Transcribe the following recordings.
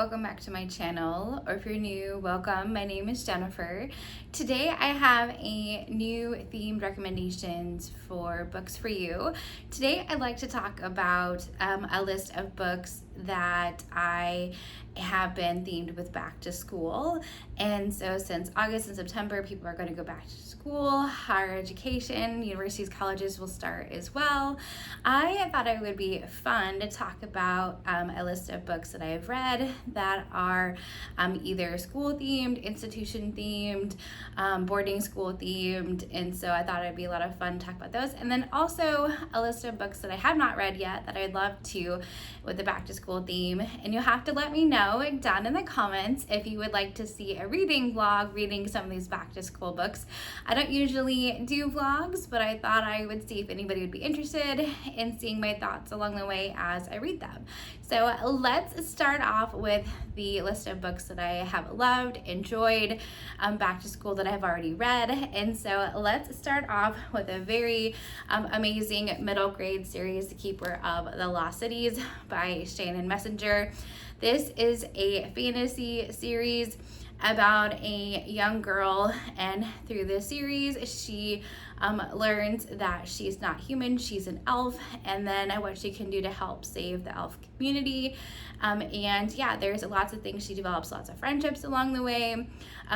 welcome back to my channel, or if you're new, welcome. My name is Jennifer. Today I have a new themed recommendations for books for you. Today I'd like to talk about a list of books that I have been themed with back to school. And so since August and September, people are going to go back to school, higher education, universities, colleges will start as well. I thought it would be fun to talk about a list of books that I have read that are either school themed, institution themed, boarding school themed, and so I thought it'd be a lot of fun to talk about those. And then also a list of books that I have not read yet that I'd love to with the back to school theme. And you'll have to let me know down in the comments if you would like to see a reading vlog reading some of these back to school books. I don't usually do vlogs, but I thought I would see if anybody would be interested in seeing my thoughts along the way as I read them. So let's start off with the list of books that I have loved, enjoyed, back to school that I've already read. And so let's start off with a very amazing middle grade series, The Keeper of the Lost Cities by Shannon Messenger. This is a fantasy series about a young girl, and through this series she learns that she's not human, she's an elf, and then what she can do to help save the elf community. And yeah, there's lots of things. She develops lots of friendships along the way,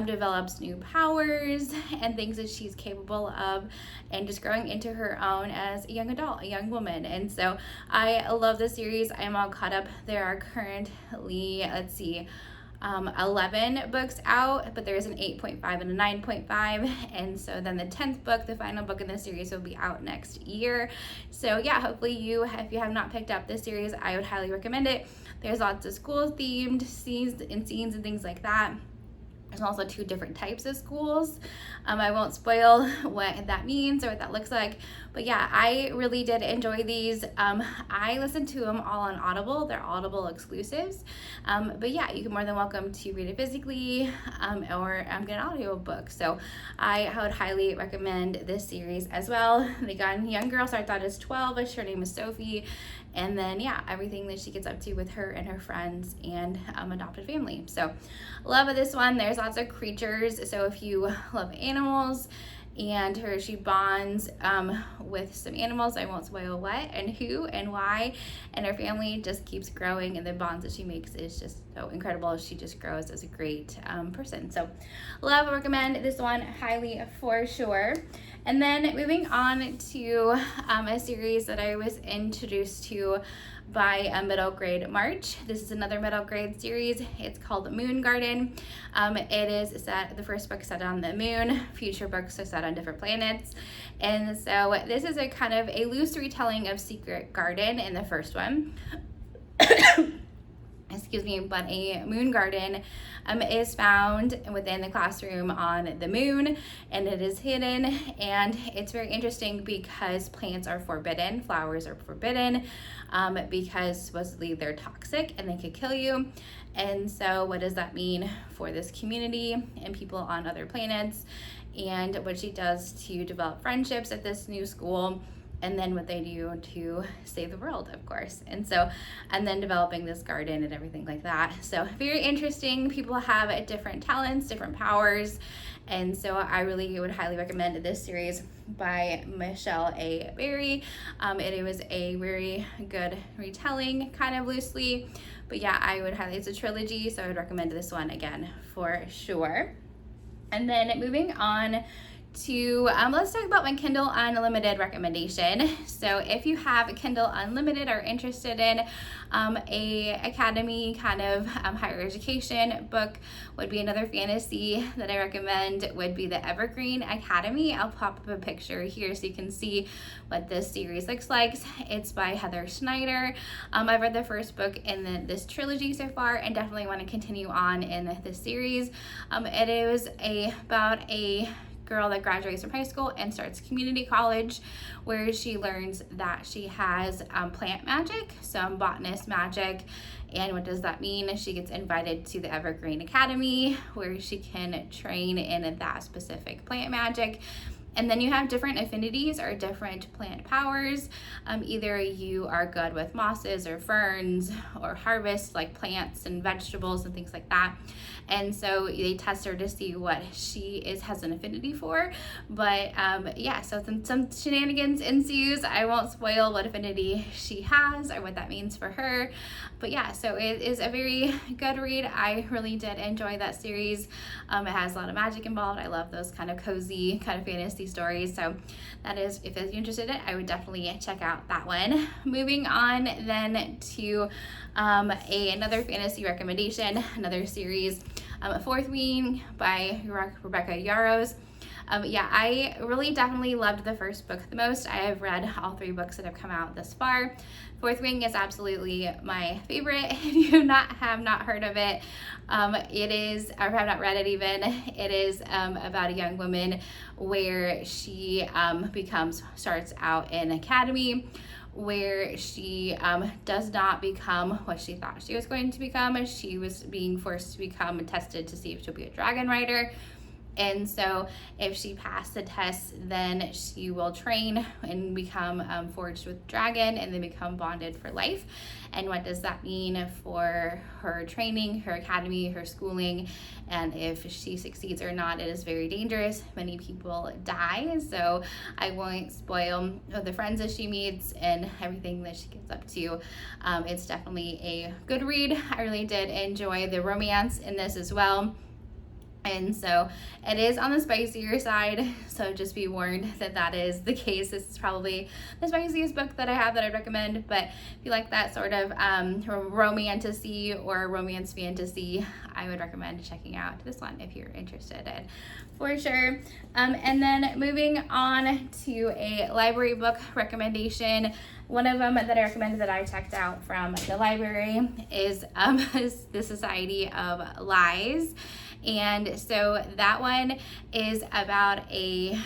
develops new powers and things that she's capable of, and just growing into her own as a young adult, a young woman. And so I love this series. I am all caught up. There are currently, 11 books out, but there's an 8.5 and a 9.5, and so then the 10th book, the final book in the series, will be out next year. So yeah, hopefully if you have not picked up this series, I would highly recommend it. There's lots of school themed scenes and things like that. There's also 2 different types of schools. I won't spoil what that means or what that looks like, but yeah, I really did enjoy these. I listened to them all on Audible. They're Audible exclusives, but yeah, you can more than welcome to read it physically or get an audio book. So I would highly recommend this series as well. They got a young girl starts out as 12. Her name is Sophie, and then yeah, everything that she gets up to with her and her friends and adopted family. So love this one. There's lots of creatures, so if you love animals, and she bonds with some animals. I won't spoil what and who and why, and her family just keeps growing, and the bonds that she makes is just so incredible. She just grows as a great person. So love, recommend this one highly for sure. And then moving on to a series that I was introduced to by a middle grade March. This is another middle grade series. It's called Moongarden. It is set, the first book is set on the moon, future books are set on different planets. And so this is a kind of a loose retelling of Secret Garden in the first one. Excuse me, but a moon garden is found within the classroom on the moon, and it is hidden, and it's very interesting because plants are forbidden, flowers are forbidden, because supposedly they're toxic and they could kill you. And so what does that mean for this community and people on other planets, and what she does to develop friendships at this new school, and then what they do to save the world, of course. And then developing this garden and everything like that. So very interesting. People have different talents, different powers. And so I really would highly recommend this series by Michelle A. Berry. It was a very good retelling, kind of loosely. But yeah, I would highly, it's a trilogy, so I would recommend this one again for sure. And then moving on to let's talk about my Kindle Unlimited recommendation. So if you have a Kindle Unlimited or interested in a academy kind of higher education book, would be another fantasy that I recommend would be the Evergreen Academy. I'll pop up a picture here so you can see what this series looks like. It's by Heather Schneider. I've read the first book in this trilogy so far, and definitely want to continue on in this series. It is about a girl that graduates from high school and starts community college, where she learns that she has plant magic, some botanist magic. And what does that mean? She gets invited to the Evergreen Academy, where she can train in that specific plant magic. And then you have different affinities or different plant powers. Either you are good with mosses or ferns or harvest like plants and vegetables and things like that. And so they test her to see what she has an affinity for. But yeah, so some shenanigans ensues. I won't spoil what affinity she has or what that means for her. But yeah, so it is a very good read. I really did enjoy that series. It has a lot of magic involved. I love those kind of cozy kind of fantasy stories. So that is, if you're interested in it, I would definitely check out that one. Moving on then to another fantasy recommendation, another series, Fourth Wing by Rebecca Yarros. Yeah, I really definitely loved the first book the most. I have read all 3 books that have come out thus far. Fourth Wing is absolutely my favorite. If you have not heard of it, it is, or have not read it even, it is about a young woman where she starts out in academy, where she does not become what she thought she was going to become. She was being forced to become tested to see if she'll be a dragon rider. And so if she passed the test, then she will train and become forged with dragon and then become bonded for life. And what does that mean for her training, her academy, her schooling? And if she succeeds or not, it is very dangerous. Many people die. So I won't spoil the friends that she meets and everything that she gets up to. It's definitely a good read. I really did enjoy the romance in this as well. And so it is on the spicier side, so just be warned that that is the case. This is probably the spiciest book that I have that I'd recommend, but if you like that sort of romantasy or romance fantasy, I would recommend checking out this one if you're interested in, for sure. And then moving on to a library book recommendation. One of them that I recommended that I checked out from the library is The Society of Lies. And so that one is about a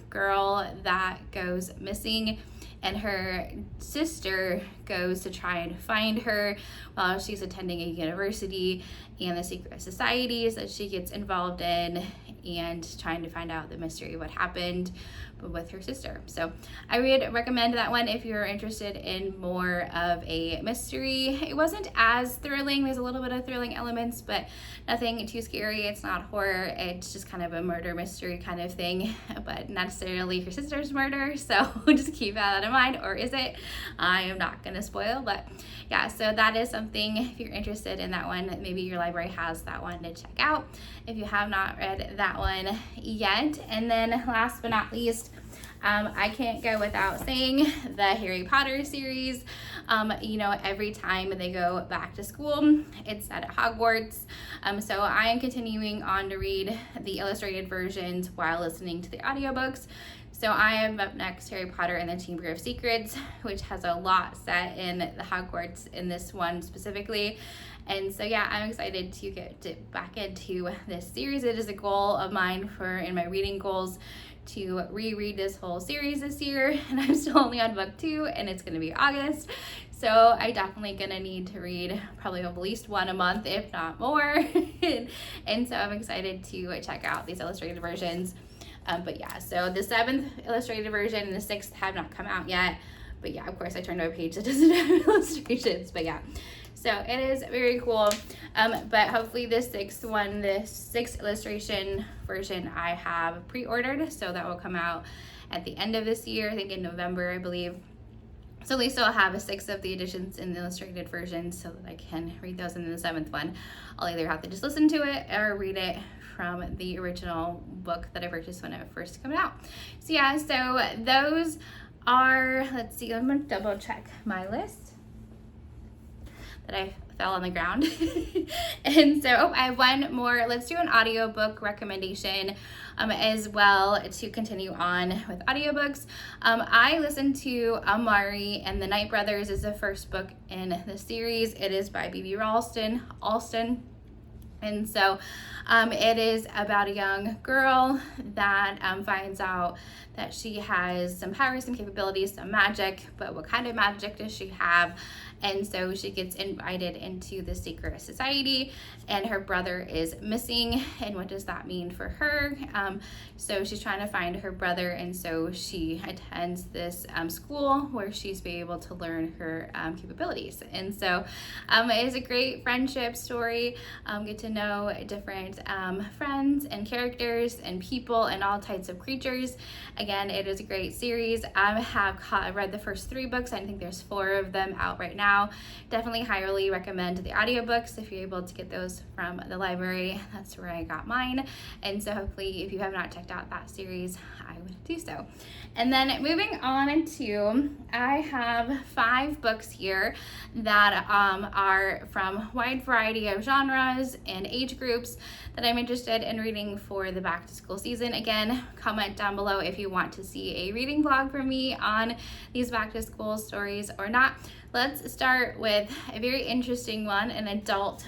girl that goes missing, and her sister goes to try and find her while she's attending a university, and the secret societies that she gets involved in, and trying to find out the mystery of what happened with her sister. So I would recommend that one if you're interested in more of a mystery. It wasn't as thrilling. There's a little bit of thrilling elements, but nothing too scary. It's not horror. It's just kind of a murder mystery kind of thing, but not necessarily her sister's murder. So just keep that in mind. Or is it? I am not going to spoil, but yeah, so that is something, if you're interested in that one, maybe your library has that one to check out if you have not read that one yet. And then last but not least, I can't go without saying the Harry Potter series. You know, every time they go back to school, it's set at Hogwarts. So I am continuing on to read the illustrated versions while listening to the audiobooks. So I am up next, Harry Potter and the Chamber of Secrets, which has a lot set in the Hogwarts in this one specifically. And so yeah, I'm excited to get back into this series. It is a goal of mine in my reading goals to reread this whole series this year, and I'm still only on book 2, and it's going to be August. So I definitely gonna need to read probably at least one a month, if not more. And so I'm excited to check out these illustrated versions. But yeah, so the 7th illustrated version and the 6th have not come out yet. But yeah, of course I turned to a page that doesn't have illustrations, but yeah. So it is very cool. But hopefully the 6th illustration version I have pre-ordered. So that will come out at the end of this year, I think in November, I believe. So at least I'll have 6 of the editions in the illustrated version so that I can read those. And then the 7th one, I'll either have to just listen to it or read it from the original book that I purchased when it first came out. So yeah, so those are, let's see, I'm gonna double check my list that I fell on the ground. And so I have one more. Let's do an audiobook recommendation as well to continue on with audiobooks. I listened to Amari and the Night Brothers is the first book in the series. It is by B.B. Alston. And so it is about a young girl that finds out that she has some powers, some capabilities, some magic, but what kind of magic does she have? And so she gets invited into the secret society, and her brother is missing. And what does that mean for her? So she's trying to find her brother, and so she attends this school where she's be able to learn her capabilities. And so it is a great friendship story. Get to know different friends and characters and people and all types of creatures. Again, it is a great series. I have read the first 3 books. I think there's 4 of them out right now. Definitely highly recommend the audiobooks if you're able to get those from the library. That's where I got mine. And so hopefully if you have not checked out that series, I would do so. And then moving on to, I have 5 books here that are from a wide variety of genres and age groups that I'm interested in reading for the back to school season. Again, comment down below if you want to see a reading vlog from me on these back to school stories or not. Let's start with a very interesting one, an adult,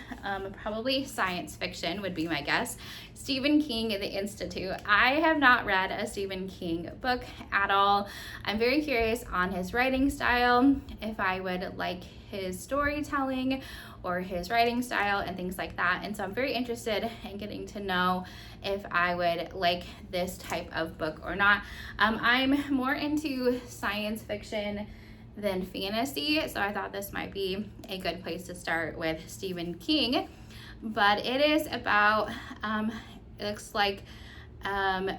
probably science fiction would be my guess. Stephen King, The Institute. I have not read a Stephen King book at all. I'm very curious on his writing style, if I would like his storytelling or his writing style and things like that. And so I'm very interested in getting to know if I would like this type of book or not. I'm more into science fiction than fantasy, so I thought this might be a good place to start with Stephen King. But it is about, it looks like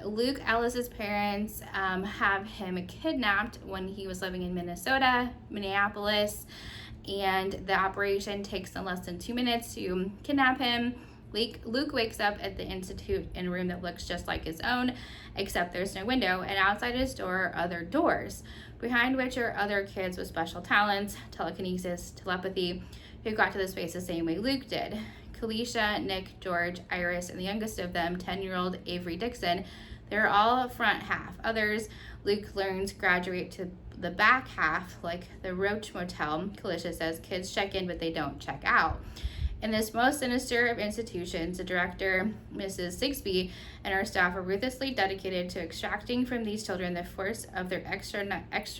Luke Ellis's parents have him kidnapped when he was living in Minneapolis, and the operation takes them less than 2 minutes to kidnap him. Luke wakes up at the Institute in a room that looks just like his own, except there's no window, and outside his door are other doors, behind which are other kids with special talents, telekinesis, telepathy, who got to the space the same way Luke did. Kalisha, Nick, George, Iris, and the youngest of them, 10-year-old Avery Dixon, they're all front half. Others, Luke learns, graduate to the back half, like the Roach Motel. Kalisha says kids check in, but they don't check out. In this most sinister of institutions, the director, Mrs. Sigsbee, and her staff are ruthlessly dedicated to extracting from these children the force of their extranormal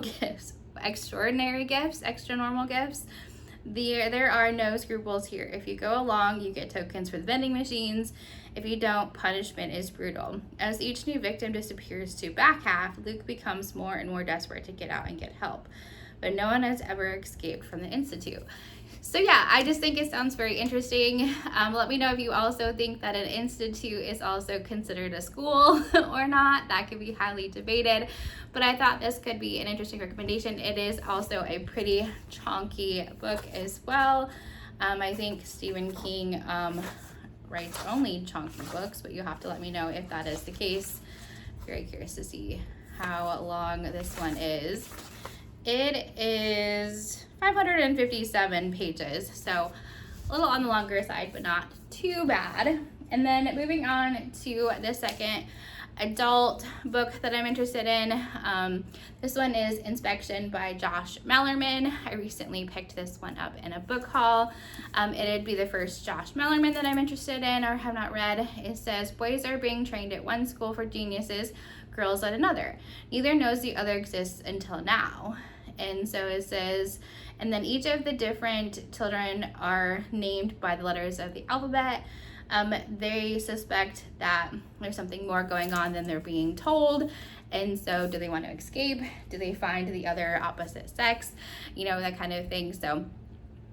gifts. Extraordinary gifts, extranormal gifts. There are no scruples here. If you go along, you get tokens for the vending machines. If you don't, punishment is brutal. As each new victim disappears to back half, Luke becomes more and more desperate to get out and get help. But no one has ever escaped from the Institute. So yeah, I just think it sounds very interesting. Let me know if you also think that an institute is also considered a school or not. That could be highly debated, but I thought this could be an interesting recommendation. It is also a pretty chunky book as well. I think Stephen King writes only chunky books, but you have to let me know if that is the case. Very curious to see how long this one is. It is 557 pages, so a little on the longer side, but not too bad. And then moving on to the second adult book that I'm interested in. This one is Inspection by Josh Malerman. I recently picked this one up in a book haul. It'd be the first Josh Malerman that I'm interested in or have not read. It says, boys are being trained at one school for geniuses, girls at another. Neither knows the other exists until now. And so it says, and then each of the different children are named by the letters of the alphabet. They suspect that there's something more going on than they're being told. And so do they want to escape? Do they find the other opposite sex? You know, that kind of thing. So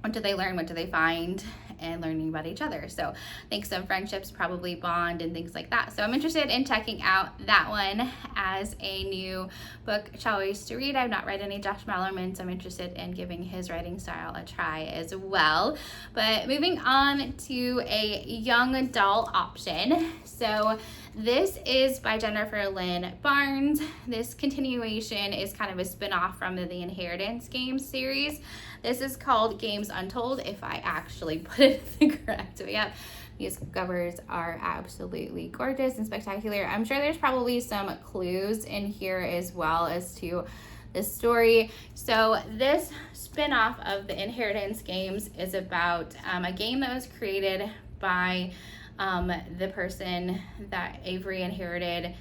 what do they learn? What do they find? And learning about each other. So I think some friendships probably bond and things like that. So I'm interested in checking out that one as a new book choice to read. I've not read any Josh Malerman, so I'm interested in giving his writing style a try as well. But moving on to a young adult option. So this is by Jennifer Lynn Barnes. This continuation is kind of a spin-off from the Inheritance Games series. This is called Games Untold, if I actually put it the correct way up. These covers are absolutely gorgeous and spectacular. I'm sure there's probably some clues in here as well as to this story. So this spin-off of the Inheritance games is about a game that was created by the person that Avery inherited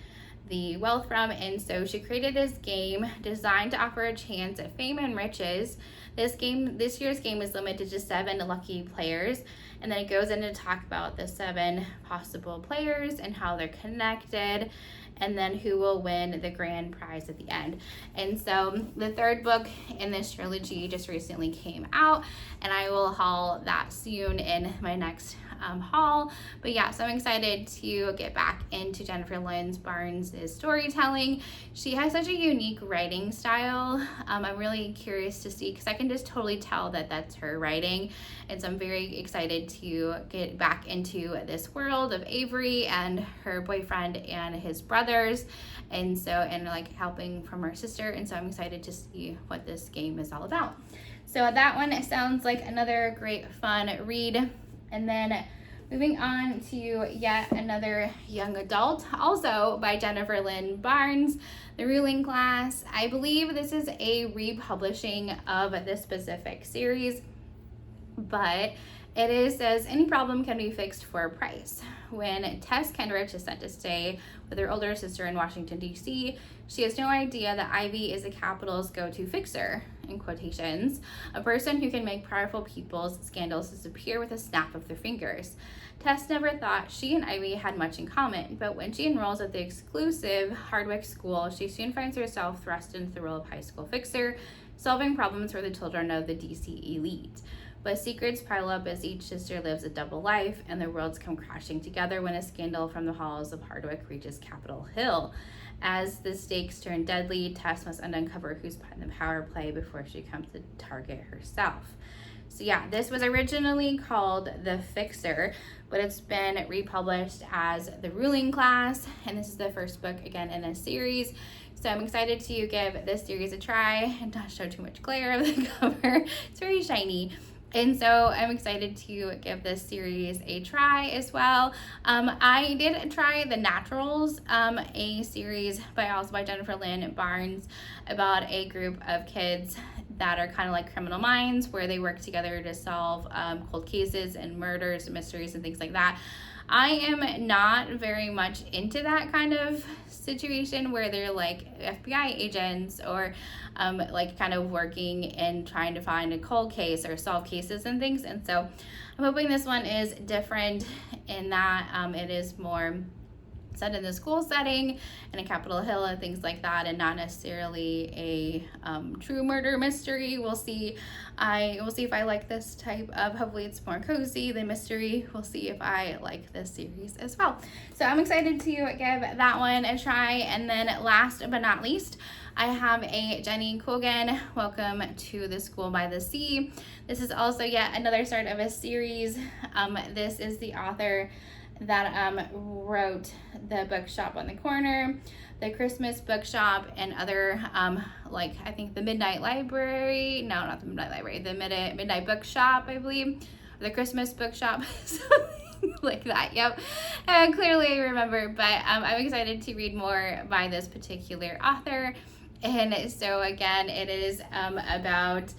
the wealth from, and so she created this game designed to offer a chance at fame and riches. This year's game is limited to 7 lucky players, and then it goes in to talk about the 7 possible players and how they're connected, and then who will win the grand prize at the end. And so the 3rd book in this trilogy just recently came out, and I will haul that soon in my next haul. But yeah, so I'm excited to get back into Jennifer Lynn Barnes' storytelling. She has such a unique writing style. I'm really curious to see, because I can just totally tell that that's her writing, and so I'm very excited to get back into this world of Avery and her boyfriend and his brothers, and like helping from her sister, and so I'm excited to see what this game is all about. So that one sounds like another great fun read. And then moving on to yet another young adult, also by Jennifer Lynn Barnes, The Ruling Class. I believe this is a republishing of this specific series, but it says any problem can be fixed for a price. When Tess Kendrick is sent to stay with her older sister in Washington, D.C., she has no idea that Ivy is the Capitol's go-to fixer, in quotations, a person who can make powerful people's scandals disappear with a snap of their fingers. Tess never thought she and Ivy had much in common, but when she enrolls at the exclusive Hardwick School, she soon finds herself thrust into the role of high school fixer, solving problems for the children of the DC elite. But secrets pile up as each sister lives a double life, and their worlds come crashing together when a scandal from the halls of Hardwick reaches Capitol Hill. As the stakes turn deadly, Tess must uncover who's behind the power play before she comes to target herself. So yeah, this was originally called The Fixer, but it's been republished as The Ruling Class, and this is the first book again in a series. So I'm excited to give this series a try and not show too much glare of the cover. It's very shiny. And so I'm excited to give this series a try as well. I did try The Naturals, a series by Jennifer Lynn Barnes about a group of kids that are kind of like criminal minds, where they work together to solve cold cases and murders and mysteries and things like that. I am not very much into that kind of situation where they're like FBI agents or like kind of working and trying to find a cold case or solve cases and things. And so I'm hoping this one is different in that it is more set in the school setting and in Capitol Hill and things like that, and not necessarily a true murder mystery. We'll see. We'll see if I like this type of, hopefully it's more cozy than mystery. We'll see if I like this series as well. So I'm excited to give that one a try. And then last but not least, I have a Jenny Colgan, Welcome to the School by the Sea. This is also yet another start of a series. This is the author that wrote The Bookshop on the Corner, The Christmas Bookshop, and other like I think The Midnight Library, no, not The Midnight Library, The Midnight Bookshop, I believe, or The Christmas Bookshop, something like that. Yep, clearly I remember. But I'm excited to read more by this particular author. And so again, it is about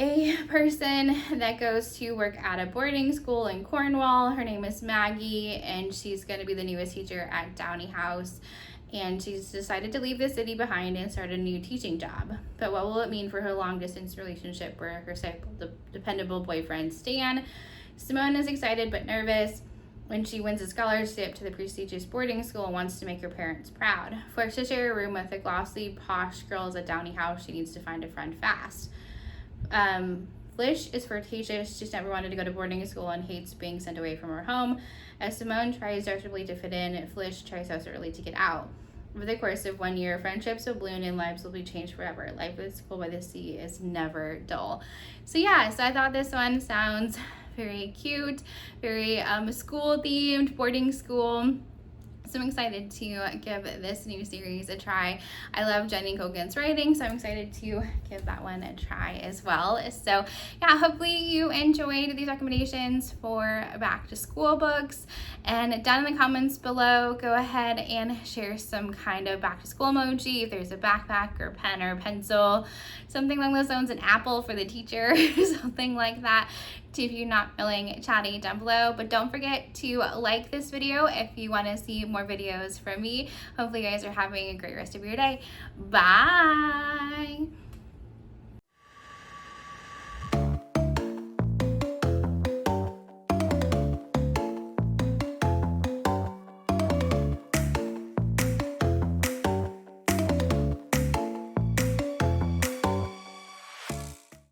a person that goes to work at a boarding school in Cornwall. Her name is Maggie, and she's going to be the newest teacher at Downey House. And she's decided to leave the city behind and start a new teaching job. But what will it mean for her long-distance relationship where her dependable boyfriend, Stan? Simone is excited but nervous when she wins a scholarship to the prestigious boarding school and wants to make her parents proud. Forced to share a room with the glossy, posh girls at Downey House, she needs to find a friend fast. Flish is flirtatious. She's never wanted to go to boarding school and hates being sent away from her home. As Simone tries desperately to fit in, Flish tries desperately to get out. Over the course of 1 year, friendships will bloom and lives will be changed forever. Life at School by the Sea is never dull. So yeah, so I thought this one sounds very cute, very school themed, boarding school. So I'm excited to give this new series a try. I love Jenny Colgan's writing, so I'm excited to give that one a try as well. So yeah, hopefully you enjoyed these recommendations for back to school books. And down in the comments below, go ahead and share some kind of back to school emoji. If there's a backpack or pen or pencil, something along those lines, an apple for the teacher, something like that, if you're not feeling chatty down below. But don't forget to like this video if you want to see more videos from me. Hopefully you guys are having a great rest of your day. Bye.